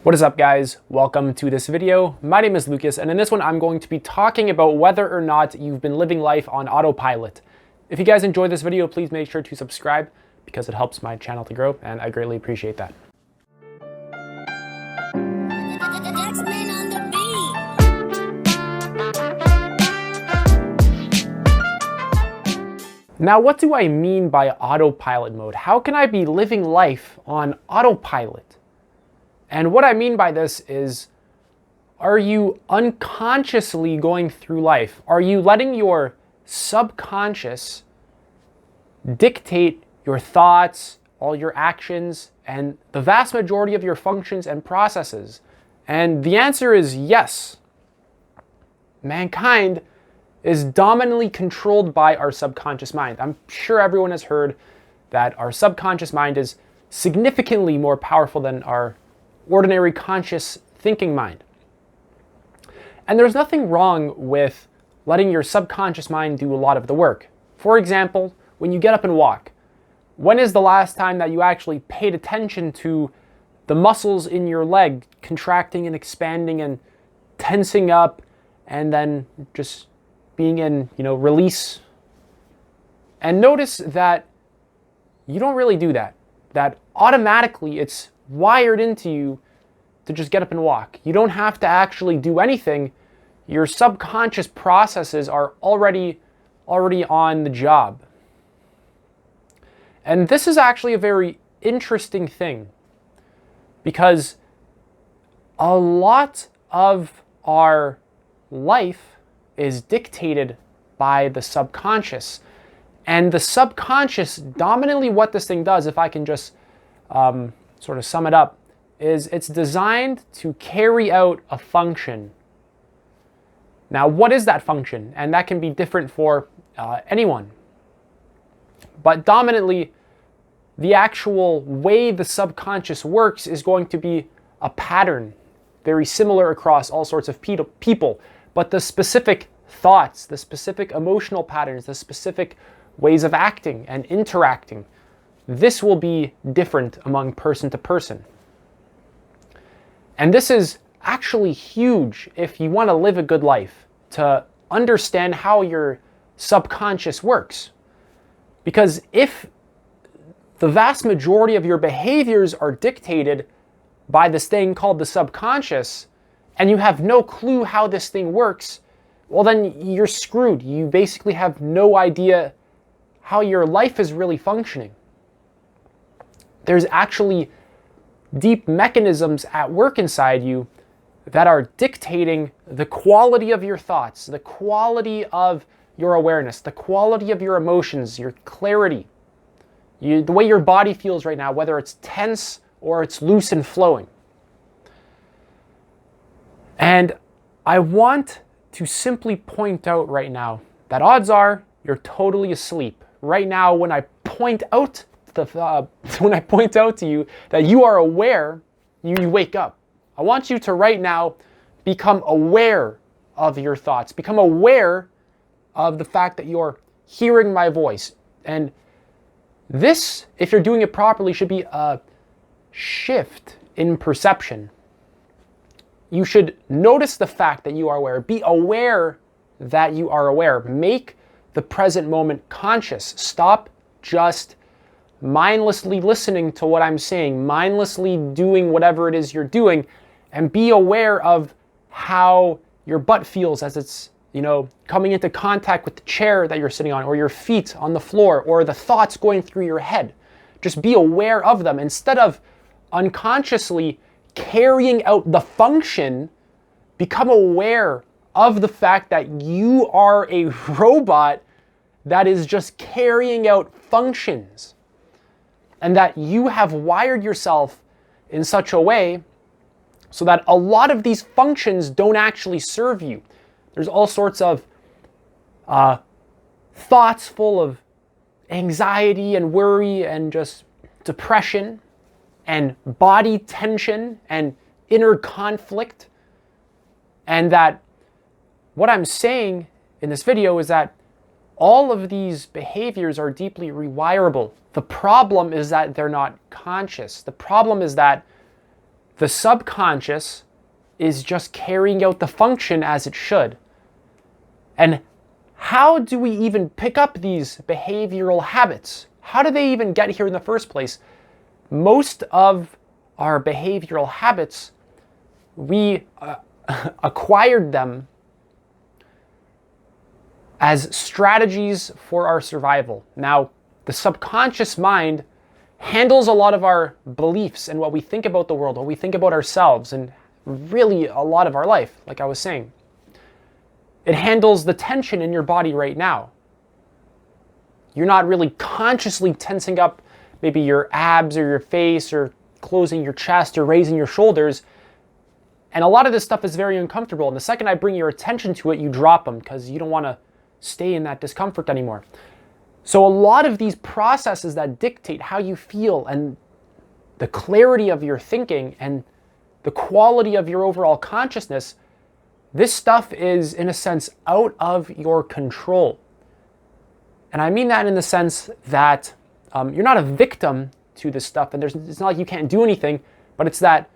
What is up, guys? Welcome to this video. My name is Lucas, and in this one I'm going to be talking about whether or not you've been living life on autopilot. If you guys enjoyed this video, please make sure to subscribe because it helps my channel to grow, and I greatly appreciate that. Now, what do I mean by autopilot mode? How can I be living life on autopilot? And what I mean by this is, are you unconsciously going through life? Are you letting your subconscious dictate your thoughts, all your actions, and the vast majority of your functions and processes? And the answer is yes. Mankind is dominantly controlled by our subconscious mind. I'm sure everyone has heard that our subconscious mind is significantly more powerful than our ordinary conscious thinking mind. And there's nothing wrong with letting your subconscious mind do a lot of the work. For example, when you get up and walk, when is the last time that you actually paid attention to the muscles in your leg contracting and expanding and tensing up and then just being in, release? And notice that you don't really do that. That automatically it's wired into you to just get up and walk. You don't have to actually do anything. Your subconscious processes are already on the job. And this is actually a very interesting thing because a lot of our life is dictated by the subconscious. And the subconscious, dominantly what this thing does, if I can just sort of sum it up, is it's designed to carry out a function. Now, what is that function? And that can be different for anyone. But dominantly, the actual way the subconscious works is going to be a pattern, very similar across all sorts of people. But the specific thoughts, the specific emotional patterns, the specific ways of acting and interacting, this will be different among person to person. And this is actually huge if you want to live a good life, to understand how your subconscious works. Because if the vast majority of your behaviors are dictated by this thing called the subconscious, and you have no clue how this thing works, well, then you're screwed. You basically have no idea how your life is really functioning. There's actually deep mechanisms at work inside you that are dictating the quality of your thoughts, the quality of your awareness, the quality of your emotions, your clarity, the way your body feels right now, whether it's tense or it's loose and flowing. And I want to simply point out right now that odds are you're totally asleep. Right now, when I point out to you that you are aware, you wake up. I want you to right now become aware of your thoughts. Become aware of the fact that you're hearing my voice. And this, if you're doing it properly, should be a shift in perception. You should notice the fact that you are aware. Be aware that you are aware. Make the present moment conscious. Stop just mindlessly listening to what I'm saying, mindlessly doing whatever it is you're doing, and be aware of how your butt feels as it's, coming into contact with the chair that you're sitting on, or your feet on the floor, or the thoughts going through your head. Just be aware of them instead of unconsciously carrying out the function. Become aware of the fact that you are a robot that is just carrying out functions, and that you have wired yourself in such a way so that a lot of these functions don't actually serve you. There's all sorts of thoughts full of anxiety and worry and just depression and body tension and inner conflict. And that what I'm saying in this video is that all of these behaviors are deeply rewirable. The problem is that they're not conscious. The problem is that the subconscious is just carrying out the function as it should. And how do we even pick up these behavioral habits? How do they even get here in the first place? Most of our behavioral habits, we acquired them as strategies for our survival. Now, the subconscious mind handles a lot of our beliefs and what we think about the world, what we think about ourselves, and really a lot of our life, like I was saying. It handles the tension in your body right now. You're not really consciously tensing up maybe your abs or your face or closing your chest or raising your shoulders. And a lot of this stuff is very uncomfortable. And the second I bring your attention to it, you drop them because you don't want to stay in that discomfort anymore. So a lot of these processes that dictate how you feel and the clarity of your thinking and the quality of your overall consciousness, this stuff is, in a sense, out of your control. And I mean that in the sense that you're not a victim to this stuff, and it's not like you can't do anything, but it's that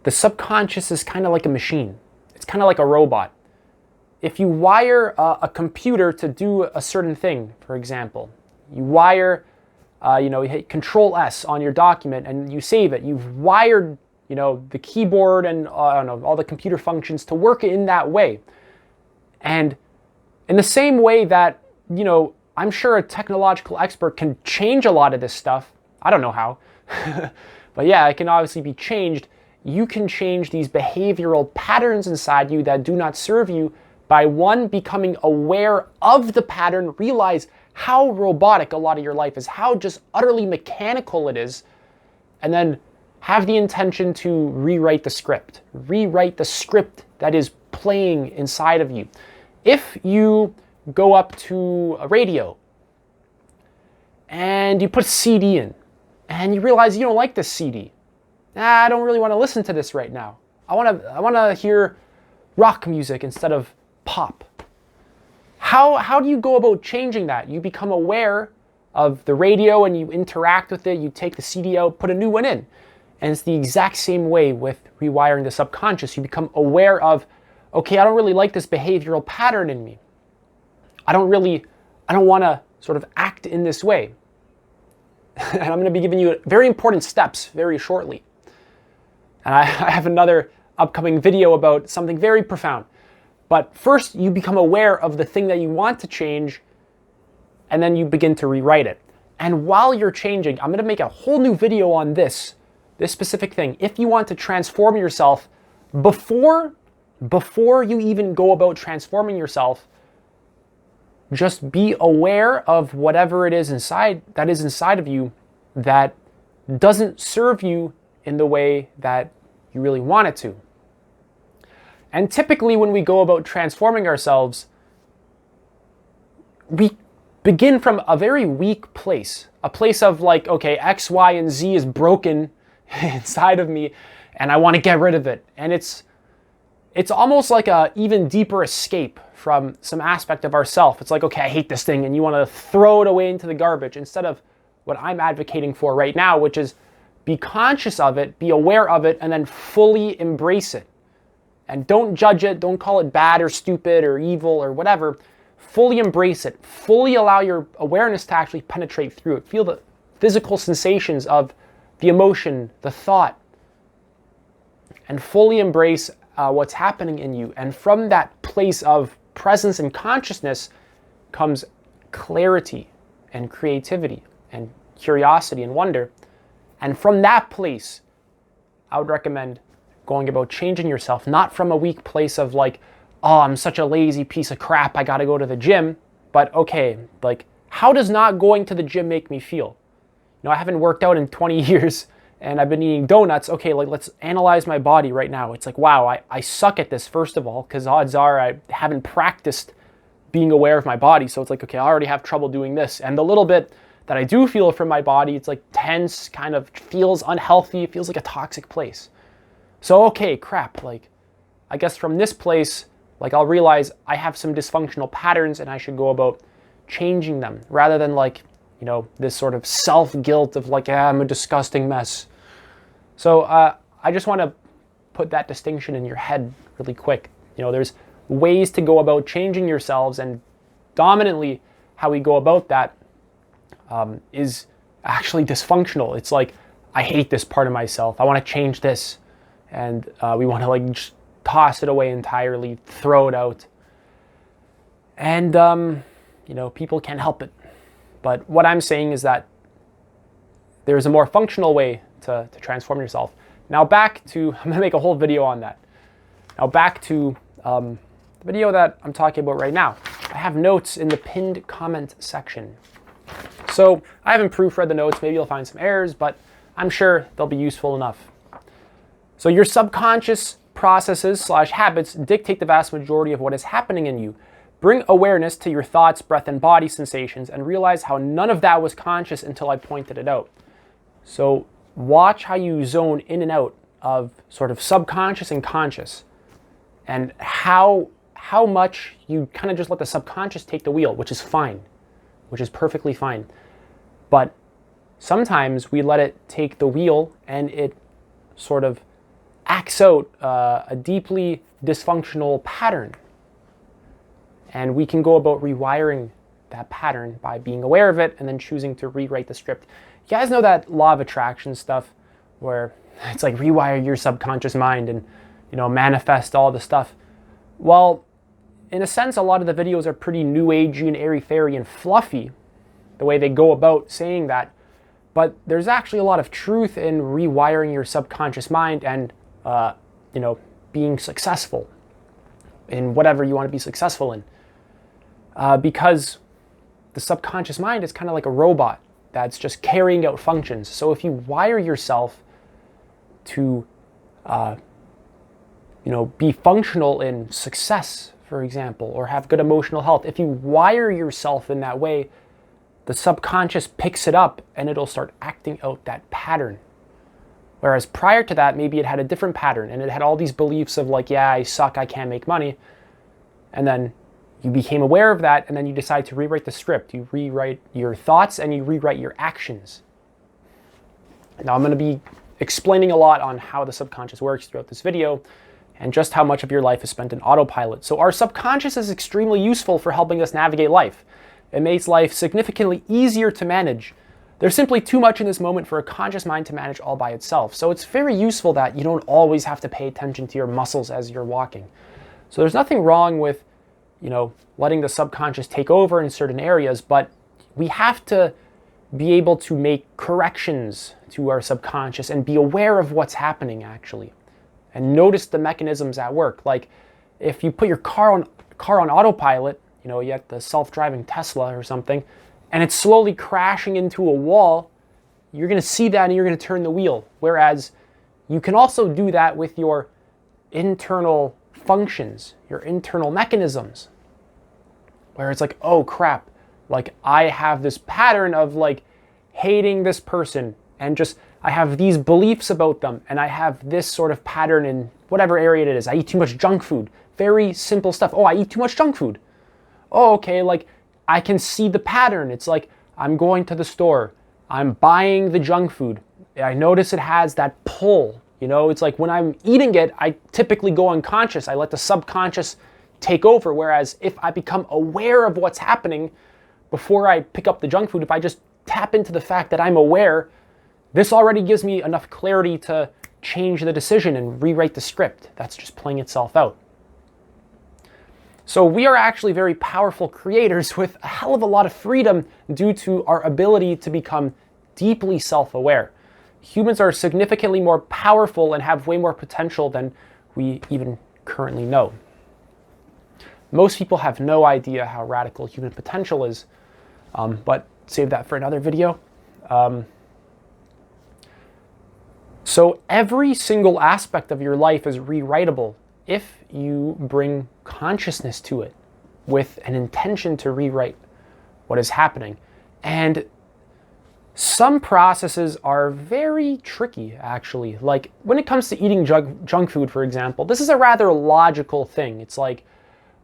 the subconscious is kind of like a machine. It's kind of like a robot. If you wire a computer to do a certain thing, for example, you wire, you hit Control S on your document and you save it. You've wired, the keyboard and all the computer functions to work in that way. And in the same way that, I'm sure a technological expert can change a lot of this stuff. I don't know how, but yeah, it can obviously be changed. You can change these behavioral patterns inside you that do not serve you by one, becoming aware of the pattern, realize how robotic a lot of your life is, how just utterly mechanical it is, and then have the intention to rewrite the script that is playing inside of you. If you go up to a radio and you put a CD in and you realize you don't like this CD, I don't really want to listen to this right now. I want to hear rock music instead of pop. How do you go about changing that? You become aware of the radio and you interact with it, you take the CD out, put a new one in. And it's the exact same way with rewiring the subconscious. You become aware of, okay, I don't really like this behavioral pattern in me. I don't want to sort of act in this way. And I'm going to be giving you very important steps very shortly. And I have another upcoming video about something very profound. But first, you become aware of the thing that you want to change, and then you begin to rewrite it. And while you're changing, I'm going to make a whole new video on this specific thing. If you want to transform yourself, before you even go about transforming yourself, just be aware of whatever it is inside of you that doesn't serve you in the way that you really want it to. And typically when we go about transforming ourselves, we begin from a very weak place. A place of like, okay, X, Y, and Z is broken inside of me and I want to get rid of it. And it's almost like a even deeper escape from some aspect of ourself. It's like, okay, I hate this thing, and you want to throw it away into the garbage instead of what I'm advocating for right now, which is be conscious of it, be aware of it, and then fully embrace it. And don't judge it, don't call it bad or stupid or evil or whatever. Fully embrace it. Fully allow your awareness to actually penetrate through it. Feel the physical sensations of the emotion, the thought, and fully embrace what's happening in you. And from that place of presence and consciousness comes clarity and creativity and curiosity and wonder. And from that place, I would recommend going about changing yourself, not from a weak place of like, oh, I'm such a lazy piece of crap, I gotta go to the gym. But okay, like, how does not going to the gym make me feel? I haven't worked out in 20 years and I've been eating donuts. Okay, like, let's analyze my body right now. It's like, wow, I suck at this, first of all, because odds are I haven't practiced being aware of my body. So it's like, okay, I already have trouble doing this. And the little bit that I do feel from my body, it's like tense, kind of feels unhealthy, it feels like a toxic place. So, okay, crap, like, I guess from this place, like, I'll realize I have some dysfunctional patterns and I should go about changing them rather than like, this sort of self-guilt of like, I'm a disgusting mess. So I just want to put that distinction in your head really quick. There's ways to go about changing yourselves, and dominantly how we go about that is actually dysfunctional. It's like, I hate this part of myself. I want to change this. And we want to like just toss it away entirely, throw it out. And, people can't help it. But what I'm saying is that there's a more functional way to transform yourself. Now back to, I'm going to make a whole video on that. Now back to the video that I'm talking about right now. I have notes in the pinned comment section. So I haven't proofread the notes. Maybe you'll find some errors, but I'm sure they'll be useful enough. So your subconscious processes / habits dictate the vast majority of what is happening in you. Bring awareness to your thoughts, breath, and body sensations, and realize how none of that was conscious until I pointed it out. So watch how you zone in and out of sort of subconscious and conscious, and how much you kind of just let the subconscious take the wheel, which is fine, which is perfectly fine. But sometimes we let it take the wheel and it sort of acts out a deeply dysfunctional pattern. And we can go about rewiring that pattern by being aware of it and then choosing to rewrite the script. You guys know that law of attraction stuff where it's like rewire your subconscious mind and, manifest all the stuff. Well, in a sense, a lot of the videos are pretty new agey and airy-fairy and fluffy, the way they go about saying that. But there's actually a lot of truth in rewiring your subconscious mind and, being successful in whatever you want to be successful in. Because the subconscious mind is kind of like a robot that's just carrying out functions. So if you wire yourself to, be functional in success, for example, or have good emotional health, if you wire yourself in that way, the subconscious picks it up and it'll start acting out that pattern. Whereas prior to that, maybe it had a different pattern and it had all these beliefs of like, yeah, I suck, I can't make money. And then you became aware of that, and then you decide to rewrite the script. You rewrite your thoughts and you rewrite your actions. Now I'm going to be explaining a lot on how the subconscious works throughout this video and just how much of your life is spent in autopilot. So our subconscious is extremely useful for helping us navigate life. It makes life significantly easier to manage. There's simply too much in this moment for a conscious mind to manage all by itself. So it's very useful that you don't always have to pay attention to your muscles as you're walking. So there's nothing wrong with, letting the subconscious take over in certain areas, but we have to be able to make corrections to our subconscious and be aware of what's happening actually, and notice the mechanisms at work. Like if you put your car on autopilot, you get the self-driving Tesla or something, and it's slowly crashing into a wall, you're going to see that and you're going to turn the wheel. Whereas you can also do that with your internal functions, your internal mechanisms, where it's like, oh crap, like I have this pattern of like hating this person and just I have these beliefs about them, and I have this sort of pattern in whatever area it is. I eat too much junk food. Very simple stuff. Oh, I eat too much junk food. Oh, okay, like I can see the pattern. It's like I'm going to the store, I'm buying the junk food. I notice it has that pull. It's like when I'm eating it, I typically go unconscious. I let the subconscious take over. Whereas if I become aware of what's happening before I pick up the junk food, if I just tap into the fact that I'm aware, this already gives me enough clarity to change the decision and rewrite the script. That's just playing itself out. So we are actually very powerful creators with a hell of a lot of freedom due to our ability to become deeply self-aware. Humans are significantly more powerful and have way more potential than we even currently know. Most people have no idea how radical human potential is, but save that for another video. So every single aspect of your life is rewritable if you bring consciousness to it with an intention to rewrite what is happening. And some processes are very tricky, actually. Like when it comes to eating junk food, for example, this is a rather logical thing. It's like,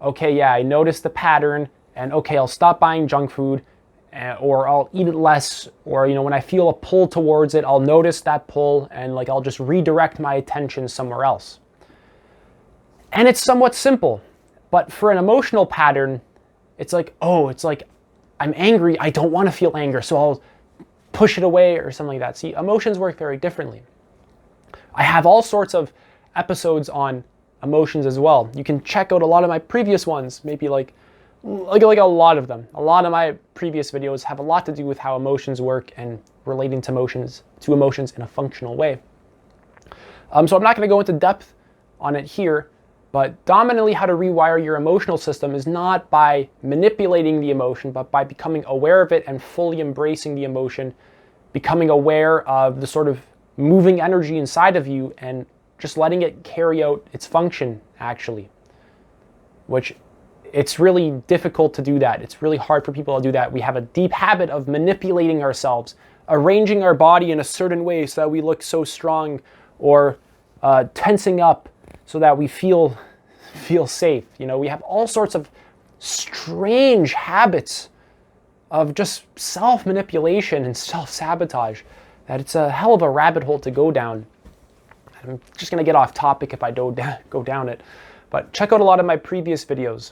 okay, yeah, I noticed the pattern, and okay, I'll stop buying junk food, or I'll eat it less, or when I feel a pull towards it, I'll notice that pull and I'll just redirect my attention somewhere else. And it's somewhat simple, but for an emotional pattern, it's like I'm angry, I don't want to feel anger, so I'll push it away or something like that. See, emotions work very differently. I have all sorts of episodes on emotions as well. You can check out a lot of my previous ones, maybe like a lot of them. A lot of my previous videos have a lot to do with how emotions work and relating to emotions in a functional way. So I'm not going to go into depth on it here, but dominantly how to rewire your emotional system is not by manipulating the emotion, but by becoming aware of it and fully embracing the emotion, becoming aware of the sort of moving energy inside of you and just letting it carry out its function, actually. Which, it's really difficult to do that. It's really hard for people to do that. We have a deep habit of manipulating ourselves, arranging our body in a certain way so that we look so strong, or tensing up so that we feel safe. We have all sorts of strange habits of just self-manipulation and self-sabotage that it's a hell of a rabbit hole to go down. I'm just going to get off topic if I don't go down it. But check out a lot of my previous videos.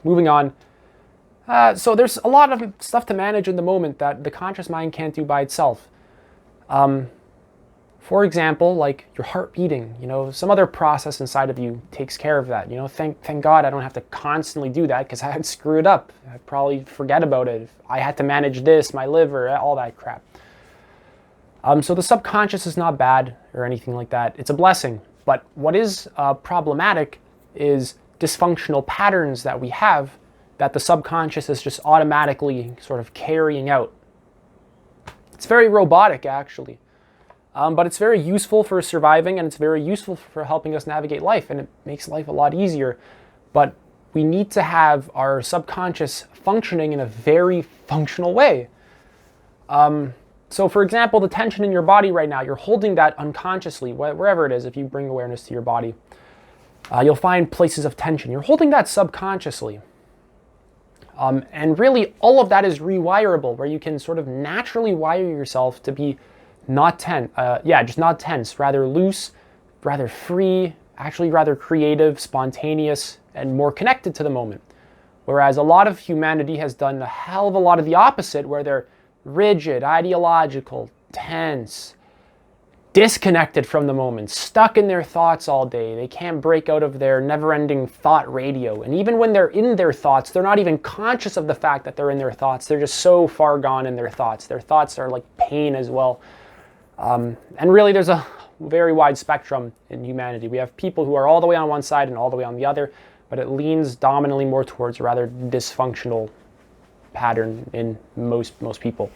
Moving on. So there's a lot of stuff to manage in the moment that the conscious mind can't do by itself. For example, like your heart beating, some other process inside of you takes care of that. Thank God I don't have to constantly do that, because I'd screw it up. I'd probably forget about it. If I had to manage this, my liver, all that crap. So the subconscious is not bad or anything like that. It's a blessing. But what is problematic is dysfunctional patterns that we have that the subconscious is just automatically sort of carrying out. It's very robotic, actually. But it's very useful for surviving, and it's very useful for helping us navigate life, and it makes life a lot easier. But we need to have our subconscious functioning in a very functional way. So for example, the tension in your body right now, you're holding that unconsciously, wherever it is. If you bring awareness to your body, you'll find places of tension. You're holding that subconsciously. And really, all of that is rewirable, where you can sort of naturally wire yourself to be not tense, just not tense, rather loose, rather free, actually rather creative, spontaneous, and more connected to the moment. Whereas a lot of humanity has done a hell of a lot of the opposite, where they're rigid, ideological, tense, disconnected from the moment, stuck in their thoughts all day. They can't break out of their never-ending thought radio. And even when they're in their thoughts, they're not even conscious of the fact that they're in their thoughts. They're just so far gone in their thoughts. Their thoughts are like pain as well. And really, there's a very wide spectrum in humanity. We have people who are all the way on one side and all the way on the other, but it leans dominantly more towards a rather dysfunctional pattern in most people.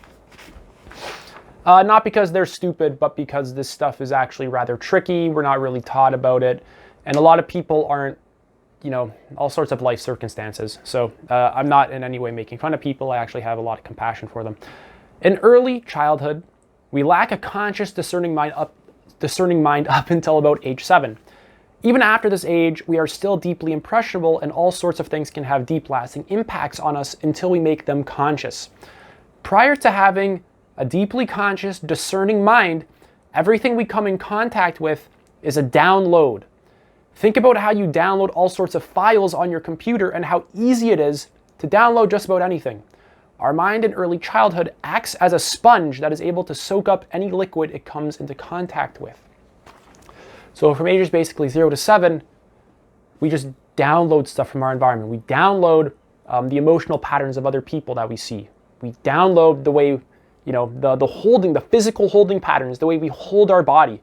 Not because they're stupid, but because this stuff is actually rather tricky. We're not really taught about it. And a lot of people aren't, all sorts of life circumstances. So I'm not in any way making fun of people. I actually have a lot of compassion for them. In early childhood, we lack a conscious discerning mind up until about age 7. Even after this age, we are still deeply impressionable, and all sorts of things can have deep lasting impacts on us until we make them conscious. Prior to having a deeply conscious, discerning mind, everything we come in contact with is a download. Think about how you download all sorts of files on your computer and how easy it is to download just about anything. Our mind in early childhood acts as a sponge that is able to soak up any liquid it comes into contact with. So from ages basically 0 to 7, we just download stuff from our environment. We download the emotional patterns of other people that we see. We download the way, the physical holding patterns, the way we hold our body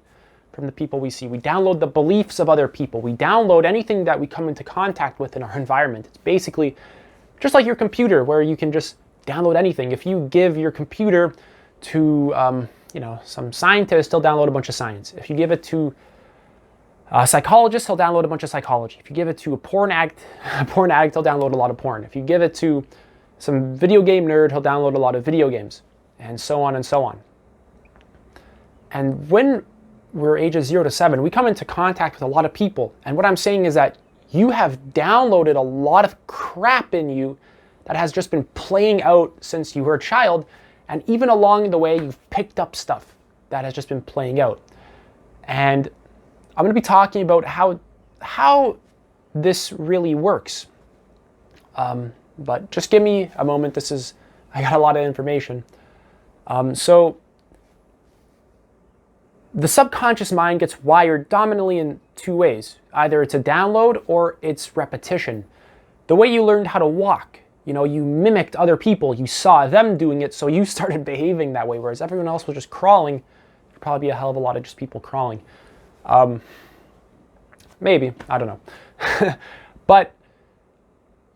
from the people we see. We download the beliefs of other people. We download anything that we come into contact with in our environment. It's basically just like your computer, where you can just download anything. If you give your computer to, some scientist, he'll download a bunch of science. If you give it to a psychologist, he'll download a bunch of psychology. If you give it to a porn addict, he'll download a lot of porn. If you give it to some video game nerd, he'll download a lot of video games, and so on and so on. And when we're ages 0 to 7, we come into contact with a lot of people. And what I'm saying is that you have downloaded a lot of crap in you that has just been playing out since you were a child. And even along the way, you've picked up stuff that has just been playing out. And I'm going to be talking about how this really works. But just give me a moment. I got a lot of information. So the subconscious mind gets wired dominantly in two ways. Either it's a download or it's repetition. The way you learned how to walk, you mimicked other people, you saw them doing it, so you started behaving that way, whereas everyone else was just crawling. There'd probably be a hell of a lot of just people crawling. Maybe, I don't know. But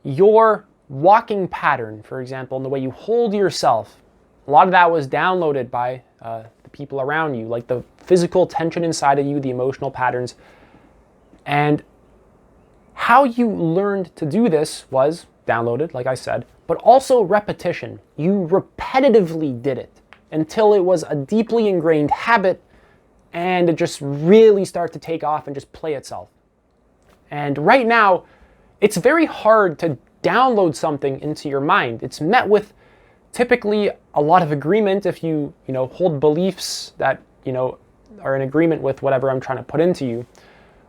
your walking pattern, for example, and the way you hold yourself, a lot of that was downloaded by the people around you, like the physical tension inside of you, the emotional patterns. And how you learned to do this was downloaded, like I said, but also repetition. You repetitively did it until it was a deeply ingrained habit and it just really started to take off and just play itself. And right now, it's very hard to download something into your mind. It's met with typically a lot of agreement if you hold beliefs that are in agreement with whatever I'm trying to put into you,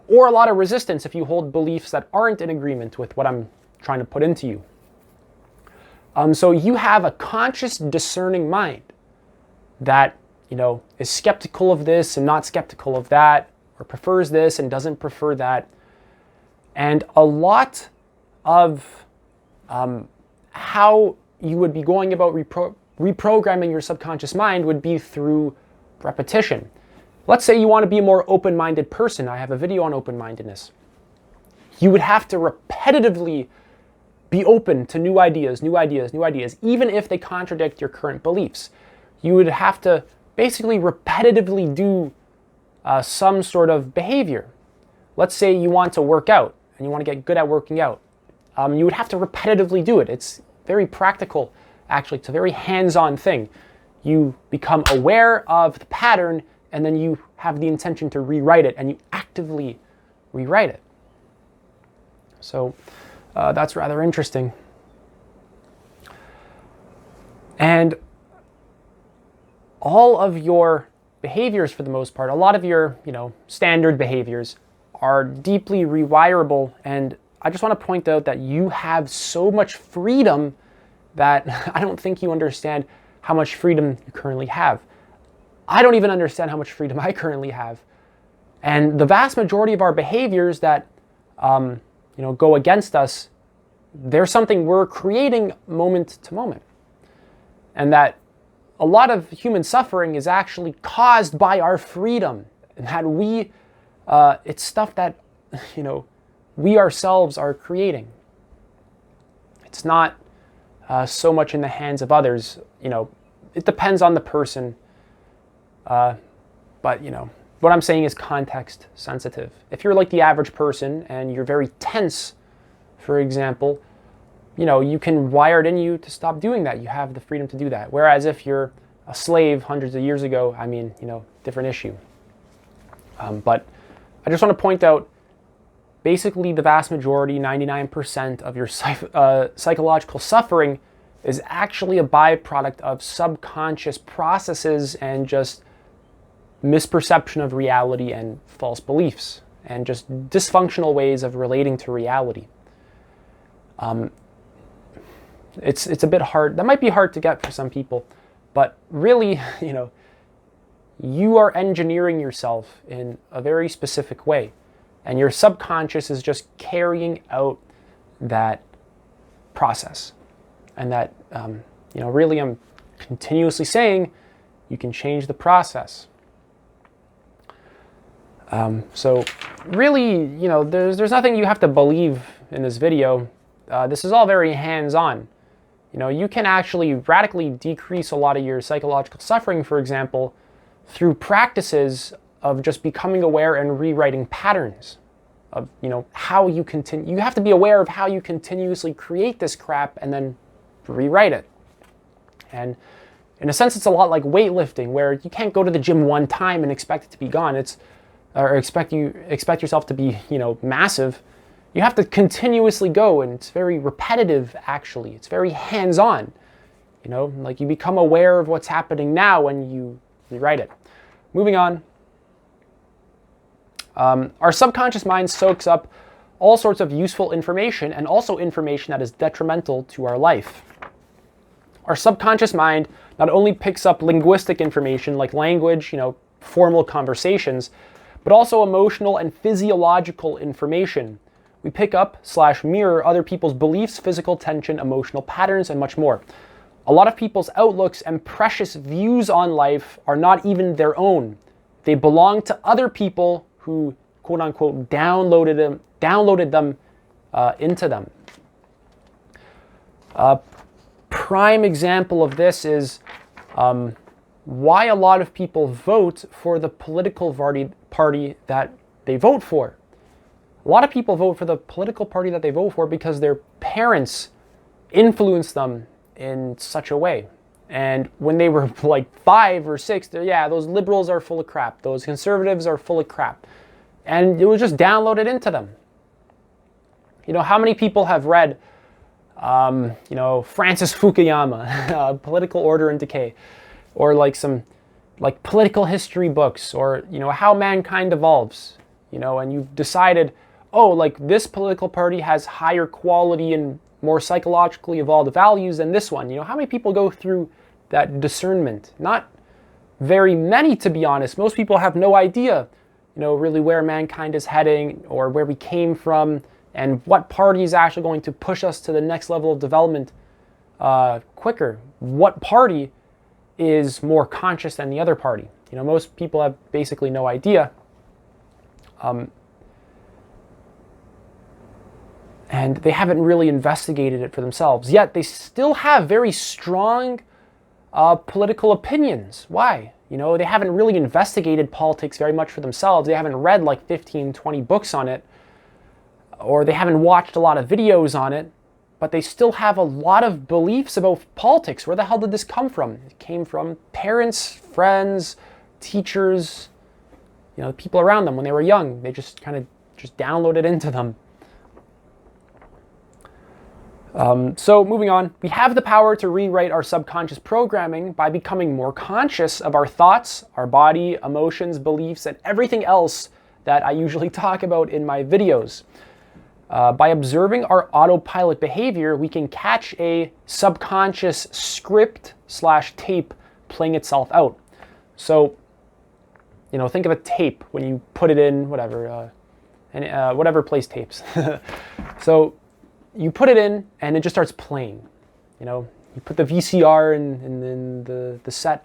or a lot of resistance if you hold beliefs that aren't in agreement with what I'm trying to put into you. So you have a conscious, discerning mind that is skeptical of this and not skeptical of that, or prefers this and doesn't prefer that. And a lot of how you would be going about reprogramming your subconscious mind would be through repetition. Let's say you want to be a more open-minded person. I have a video on open-mindedness. You would have to repetitively be open to new ideas, even if they contradict your current beliefs. You would have to basically repetitively do some sort of behavior. Let's say you want to work out and you want to get good at working out. You would have to repetitively do it. It's very practical, actually. It's a very hands-on thing. You become aware of the pattern, and then you have the intention to rewrite it, and you actively rewrite it. So that's rather interesting. And all of your behaviors, for the most part, a lot of your standard behaviors are deeply rewirable. And I just want to point out that you have so much freedom that I don't think you understand how much freedom you currently have. I don't even understand how much freedom I currently have. And the vast majority of our behaviors that go against us, they're something we're creating moment to moment. And that a lot of human suffering is actually caused by our freedom. And that it's stuff that, we ourselves are creating. It's not so much in the hands of others. It depends on the person. But what I'm saying is context sensitive. If you're like the average person and you're very tense, for example, you can wire it in you to stop doing that. You have the freedom to do that. Whereas if you're a slave hundreds of years ago, different issue. But I just want to point out, basically the vast majority, 99% of your psychological suffering is actually a byproduct of subconscious processes and just misperception of reality and false beliefs and just dysfunctional ways of relating to reality. It's a bit hard. That might be hard to get for some people, but really, you are engineering yourself in a very specific way, and your subconscious is just carrying out that process. And that, really, I'm continuously saying you can change the process. So really, there's nothing you have to believe in this video. This is all very hands-on. You can actually radically decrease a lot of your psychological suffering, for example, through practices of just becoming aware and rewriting patterns of, how you continue. You have to be aware of how you continuously create this crap and then rewrite it. And in a sense, it's a lot like weightlifting, where you can't go to the gym one time and expect it to be gone. Or expect yourself to be, massive. You have to continuously go, and it's very repetitive, actually. It's very hands-on. You know, like you become aware of what's happening now when you rewrite it. Moving on. Our subconscious mind soaks up all sorts of useful information and also information that is detrimental to our life. Our subconscious mind not only picks up linguistic information like language, formal conversations, but also emotional and physiological information. We pick up / mirror other people's beliefs, physical tension, emotional patterns, and much more. A lot of people's outlooks and precious views on life are not even their own. They belong to other people who, quote unquote, downloaded them into them. A prime example of this is why a lot of people vote for the political party that they vote for. A lot of people vote for the political party that they vote for because their parents influenced them in such a way. And when they were like 5 or 6, those liberals are full of crap. Those conservatives are full of crap. And it was just downloaded into them. How many people have read, Francis Fukuyama, Political Order and Decay, or like some political history books, or, How Mankind Evolves, and you've decided, this political party has higher quality and more psychologically evolved values than this one. How many people go through that discernment? Not very many, to be honest. Most people have no idea, really where mankind is heading or where we came from and what party is actually going to push us to the next level of development quicker. What party is more conscious than the other party? Most people have basically no idea. And they haven't really investigated it for themselves. Yet they still have very strong political opinions. Why? They haven't really investigated politics very much for themselves. They haven't read like 15, 20 books on it, or they haven't watched a lot of videos on it, but they still have a lot of beliefs about politics. Where the hell did this come from? It came from parents, friends, teachers, the people around them when they were young. They just kind of downloaded into them. So moving on, we have the power to rewrite our subconscious programming by becoming more conscious of our thoughts, our body, emotions, beliefs, and everything else that I usually talk about in my videos. By observing our autopilot behavior, we can catch a subconscious script / tape playing itself out. So, think of a tape when you put it in whatever plays tapes. So you put it in and it just starts playing. You put the VCR in the set,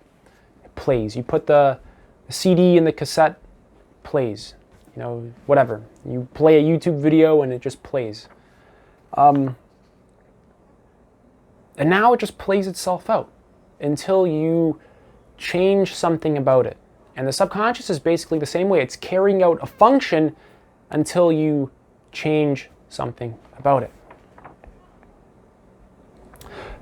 it plays. You put the CD in the cassette, plays. Whatever. You play a YouTube video and it just plays. And now it just plays itself out until you change something about it. And the subconscious is basically the same way. It's carrying out a function until you change something about it.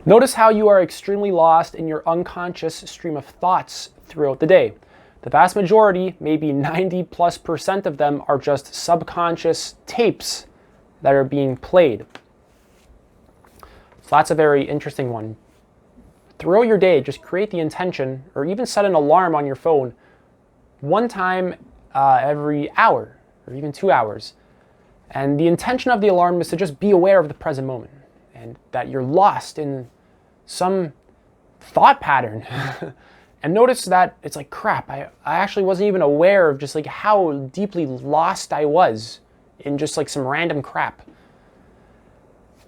Notice how you are extremely lost in your unconscious stream of thoughts throughout the day. The vast majority, maybe 90+% of them, are just subconscious tapes that are being played. So that's a very interesting one. Throughout your day, just create the intention, or even set an alarm on your phone one time every hour, or even 2 hours. And the intention of the alarm is to just be aware of the present moment, and that you're lost in some thought pattern. And notice that it's like, crap, I actually wasn't even aware of just like how deeply lost I was in just like some random crap.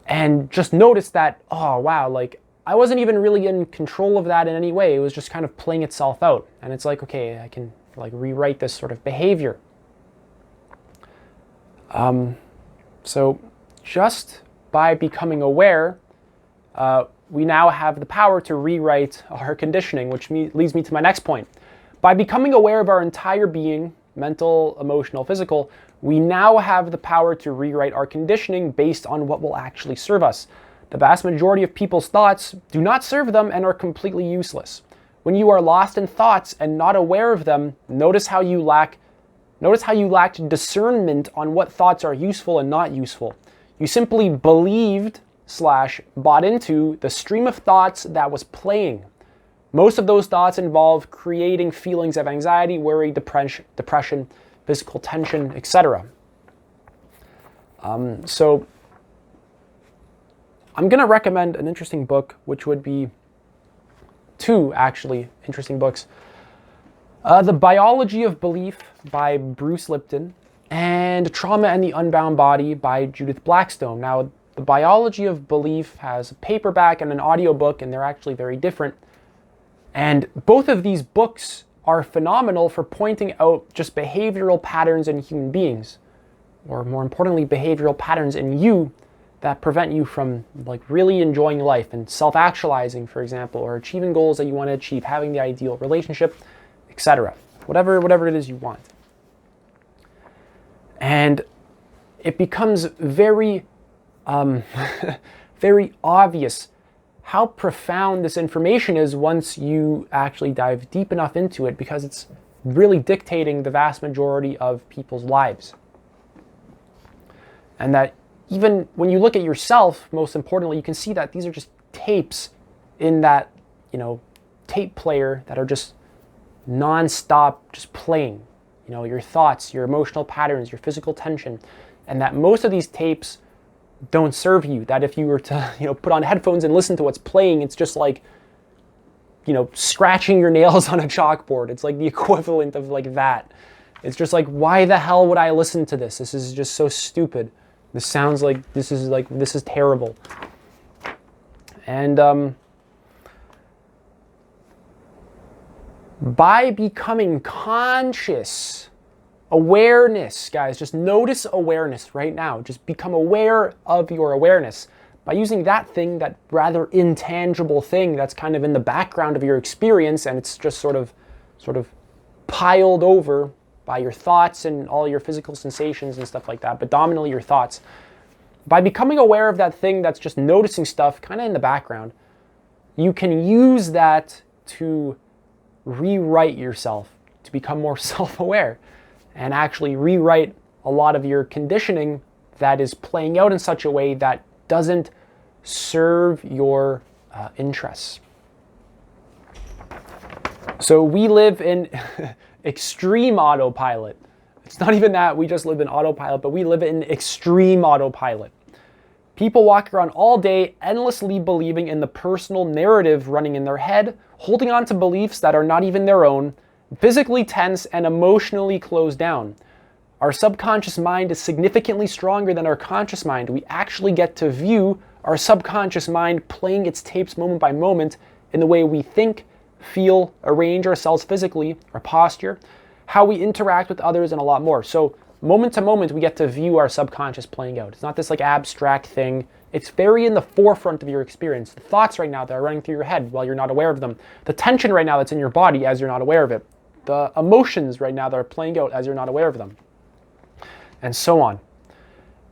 And just notice that, oh wow, like I wasn't even really in control of that in any way. It was just kind of playing itself out. And it's like, okay, I can like rewrite this sort of behavior. So just by becoming aware, we now have the power to rewrite our conditioning, which leads me to my next point. By becoming aware of our entire being, mental, emotional, physical, we now have the power to rewrite our conditioning based on what will actually serve us. The vast majority of people's thoughts do not serve them and are completely useless. When you are lost in thoughts and not aware of them, notice how you lack Notice how you lacked discernment on what thoughts are useful and not useful. You simply believed / bought into the stream of thoughts that was playing. Most of those thoughts involve creating feelings of anxiety, worry, depression, physical tension, etc. So I'm going to recommend an interesting book, which would be two actually interesting books. The Biology of Belief by Bruce Lipton and Trauma and the Unbound Body by Judith Blackstone. Now, the Biology of Belief has a paperback and an audiobook, and they're actually very different. And both of these books are phenomenal for pointing out just behavioral patterns in human beings, or more importantly, behavioral patterns in you that prevent you from like really enjoying life and self-actualizing, for example, or achieving goals that you want to achieve, having the ideal relationship, etc. Whatever it is you want. And it becomes very, very obvious how profound this information is once you actually dive deep enough into it, because it's really dictating the vast majority of people's lives. And that even when you look at yourself, most importantly, you can see that these are just tapes in that, tape player that are just non-stop just playing. Your thoughts, your emotional patterns, your physical tension, and that most of these tapes don't serve you. That if you were to, put on headphones and listen to what's playing, it's just like, scratching your nails on a chalkboard. It's like the equivalent of like that. It's just like, why the hell would I listen to this? This is just so stupid. This sounds like, this is terrible. And by becoming conscious, awareness, guys, just notice awareness right now. Just become aware of your awareness. By using that thing, that rather intangible thing that's kind of in the background of your experience, and it's just sort of piled over by your thoughts and all your physical sensations and stuff like that, but dominantly your thoughts. By becoming aware of that thing that's just noticing stuff kind of in the background, you can use that to rewrite yourself, to become more self-aware, and actually rewrite a lot of your conditioning that is playing out in such a way that doesn't serve your interests. So we live in extreme autopilot. It's not even that we just live in autopilot, but we live in extreme autopilot. People walk around all day endlessly believing in the personal narrative running in their head, holding on to beliefs that are not even their own, physically tense and emotionally closed down. Our subconscious mind is significantly stronger than our conscious mind. We actually get to view our subconscious mind playing its tapes moment by moment in the way we think, feel, arrange ourselves physically, our posture, how we interact with others, and a lot more. So moment to moment, we get to view our subconscious playing out. It's not this like abstract thing. It's very in the forefront of your experience. The thoughts right now that are running through your head while you're not aware of them. The tension right now that's in your body as you're not aware of it. The emotions right now that are playing out as you're not aware of them. And so on.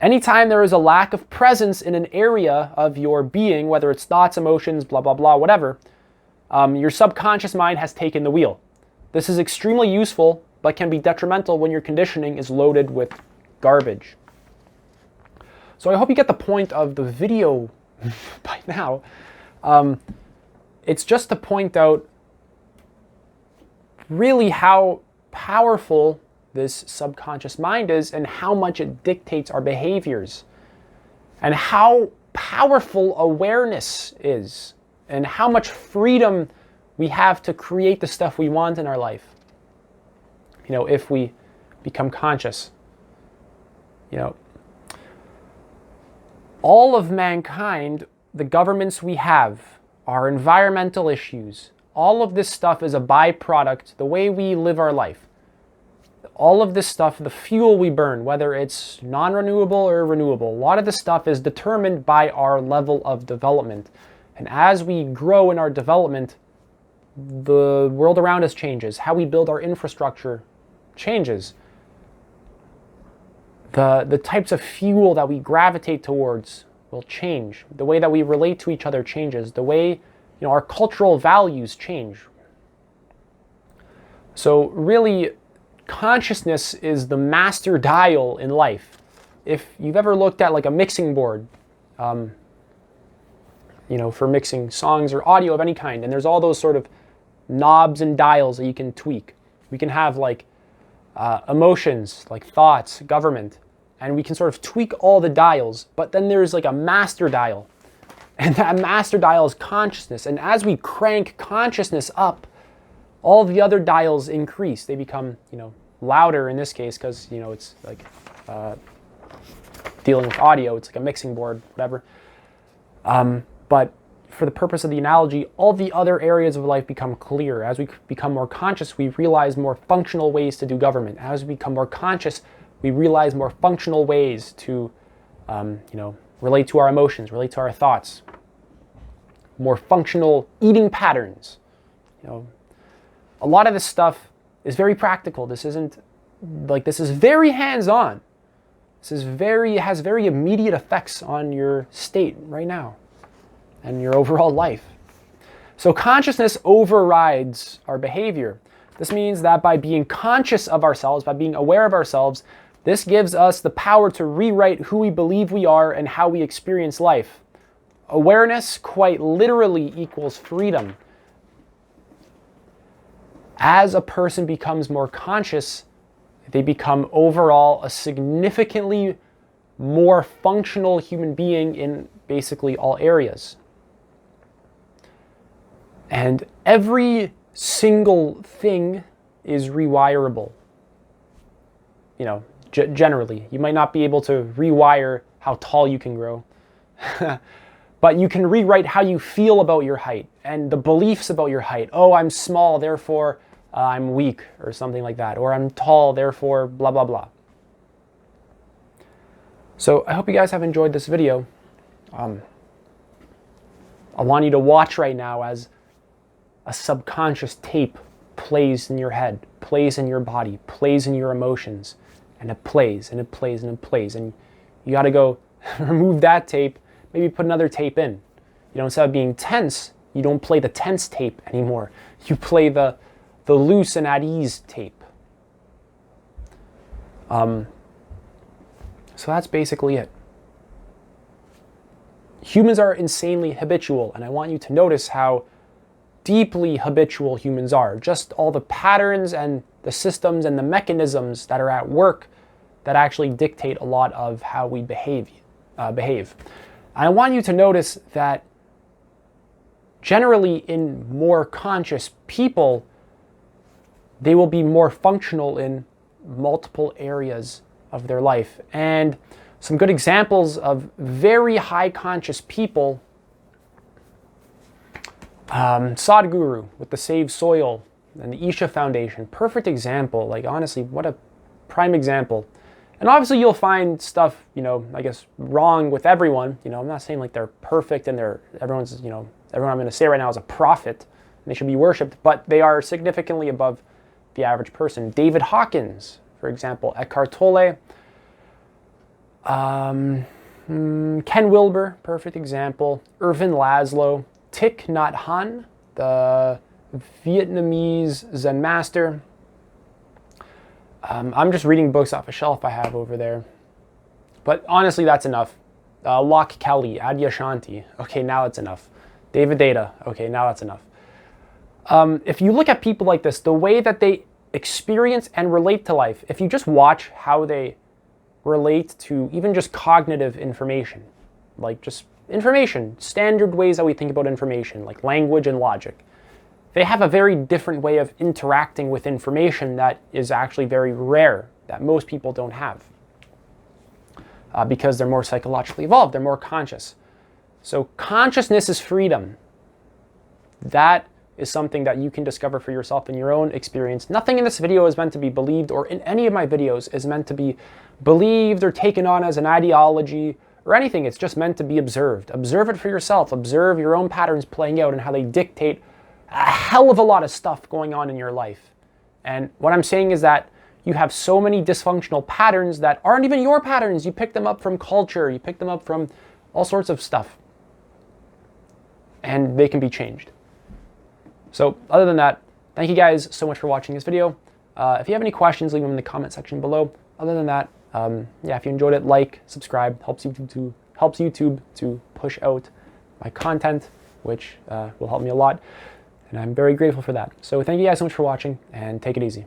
Anytime there is a lack of presence in an area of your being, whether it's thoughts, emotions, blah, blah, blah, whatever, your subconscious mind has taken the wheel. This is extremely useful, but can be detrimental when your conditioning is loaded with garbage. So I hope you get the point of the video by now. It's just to point out really how powerful this subconscious mind is and how much it dictates our behaviors, and how powerful awareness is, and how much freedom we have to create the stuff we want in our life. If we become conscious. All of mankind, the governments we have, our environmental issues, all of this stuff is a byproduct, the way we live our life. All of this stuff, the fuel we burn, whether it's non-renewable or renewable, a lot of this stuff is determined by our level of development. And as we grow in our development, the world around us changes. How we build our infrastructure changes. The types of fuel that we gravitate towards will change. The way that we relate to each other changes. The way, our cultural values change. So really, consciousness is the master dial in life. If you've ever looked at like a mixing board, for mixing songs or audio of any kind, and there's all those sort of knobs and dials that you can tweak. We can have like emotions, like thoughts, government, and we can sort of tweak all the dials, but then there's like a master dial, and that master dial is consciousness. And as we crank consciousness up, all the other dials increase. They become, louder in this case, because, it's like dealing with audio, it's like a mixing board, whatever. But for the purpose of the analogy, all the other areas of life become clear. As we become more conscious, we realize more functional ways to do government. As we become more conscious, we realize more functional ways to, relate to our emotions, relate to our thoughts. More functional eating patterns. A lot of this stuff is very practical. This is very hands-on. It has very immediate effects on your state right now and your overall life. So consciousness overrides our behavior. This means that by being conscious of ourselves, by being aware of ourselves, this gives us the power to rewrite who we believe we are and how we experience life. Awareness quite literally equals freedom. As a person becomes more conscious, they become overall a significantly more functional human being in basically all areas. And every single thing is rewirable. Generally. You might not be able to rewire how tall you can grow, but you can rewrite how you feel about your height and the beliefs about your height. Oh, I'm small, therefore I'm weak, or something like that. Or I'm tall, therefore blah, blah, blah. So I hope you guys have enjoyed this video. I want you to watch right now as a subconscious tape plays in your head, plays in your body, plays in your emotions, and it plays, and it plays, and it plays. And you got to go remove that tape, maybe put another tape in. Instead of being tense, you don't play the tense tape anymore. You play the loose and at ease tape. So that's basically it. Humans are insanely habitual, and I want you to notice how deeply habitual humans are. Just all the patterns and the systems and the mechanisms that are at work that actually dictate a lot of how we behave. I want you to notice that generally in more conscious people, they will be more functional in multiple areas of their life. And some good examples of very high conscious people, Sadhguru with the Save Soil and the Isha Foundation, perfect example. Like honestly, what a prime example. And obviously you'll find stuff, I guess wrong with everyone. I'm not saying like they're perfect and everyone I'm going to say right now is a prophet and they should be worshipped, but they are significantly above the average person. David Hawkins, for example, Eckhart Tolle, Ken Wilber, perfect example, Irvin Laszlo, Thich Nhat Hanh, the Vietnamese Zen master. I'm just reading books off a shelf I have over there. But honestly, that's enough. Locke Kelly, Adyashanti. Okay, now it's enough. David Data. Okay, now that's enough. If you look at people like this, the way that they experience and relate to life, if you just watch how they relate to even just cognitive information, like just information, standard ways that we think about information, like language and logic, they have a very different way of interacting with information that is actually very rare, that most people don't have. Because they're more psychologically evolved, they're more conscious. So consciousness is freedom. That is something that you can discover for yourself in your own experience. Nothing in this video is meant to be believed, or in any of my videos is meant to be believed or taken on as an ideology or anything. It's just meant to be observed. Observe it for yourself. Observe your own patterns playing out and how they dictate a hell of a lot of stuff going on in your life. And what I'm saying is that you have so many dysfunctional patterns that aren't even your patterns. You pick them up from culture. You pick them up from all sorts of stuff. And they can be changed. So other than that, thank you guys so much for watching this video. If you have any questions, leave them in the comment section below. Other than that, yeah, if you enjoyed it, like, subscribe, helps YouTube to push out my content, which will help me a lot, and I'm very grateful for that. So thank you guys so much for watching, and take it easy.